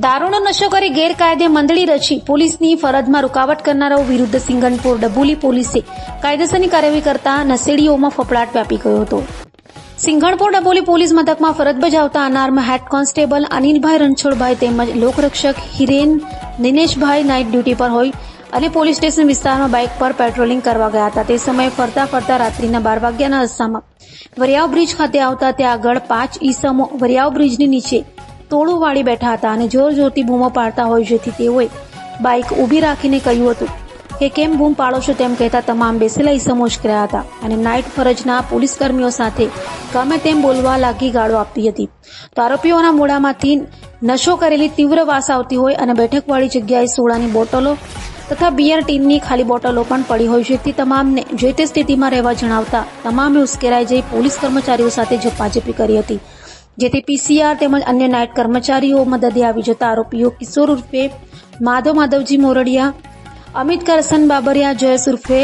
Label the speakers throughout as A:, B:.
A: દારૂનો નશો કરી ગેરકાયદે મંડળી રચી પોલીસની ફરજમાં રૂકાવટ કરનારાઓ વિરુદ્ધ સિંગણપુર ડભોલી પોલીસે કાયદેસરની કાર્યવાહી કરતા નશેડીઓમાં ફફડાટ વ્યાપી ગયો હતો. સિંગણપુર ડભોલી પોલીસ મથકમાં ફરજ બજાવતા અનાર્મ હેડ કોન્સ્ટેબલ અનિલભાઈ રણછોડભાઈ તેમજ લોકરક્ષક હિરેન દિનેશભાઈ નાઇટ ડ્યુટી પર હોય અને પોલીસ સ્ટેશન વિસ્તારમાં બાઇક પર પેટ્રોલિંગ કરવા ગયા હતા. તે સમયે ફરતા રાત્રિના 12 વાગ્યાના અરસામાં વરિયાવ બ્રિજ ખાતે આવતા ત્યાં આગળ 5 ઈસમો વરિયાવ બ્રિજની નીચે તોડું વાળી બેઠા હતા અને જોરથી બૂમો પાડતા હોય, જેથી તેઓએ બાઇક ઊભી રાખીને કહ્યું હતું કે કેમ બૂમ પાડો છો તેમ કહેતા તમામ બેસેલા ઈસમો ઉશ્કેરાયા હતા અને નાઇટ ફરજના પોલીસ કર્મીઓ સાથે ગમે તેમ બોલવા લાગી ગાળો આપતી હતી. તો આરોપીઓના મોઢામાંથી નશો કરેલી તીવ્ર વાસ આવતી હોય અને બેઠકવાળી જગ્યાએ સોડાની બોટલો તથા બિયર ટીનની ખાલી બોટલો પણ પડી હોય, જેથી તમામને જે તે સ્થિતિમાં રહેવા જણાવતા તમામે ઉશ્કેરાઈ જઈ પોલીસ કર્મચારીઓ સાથે ઝપાઝપી કરી હતી, જેથી પીસીઆર તેમજ અન્ય નાઇટ કર્મચારીઓ મદદે આવી જતા આરોપીઓ કિશોર ઉર્ફે માધવજી મોરડિયા, અમિત કરસન બાબરિયા, જયેશ ઉર્ફે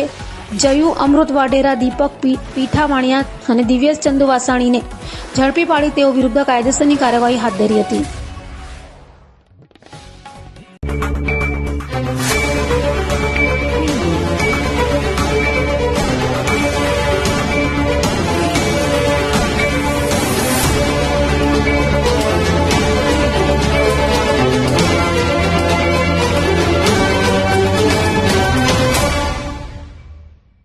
A: જયુ અમૃત વાડેરા, દીપક પીઠાવાણિયા અને દિવ્યેશ ચંદુ વાસાણીને ઝડપી પાડી તેઓ વિરુદ્ધ કાયદેસરની કાર્યવાહી હાથ ધરી હતી.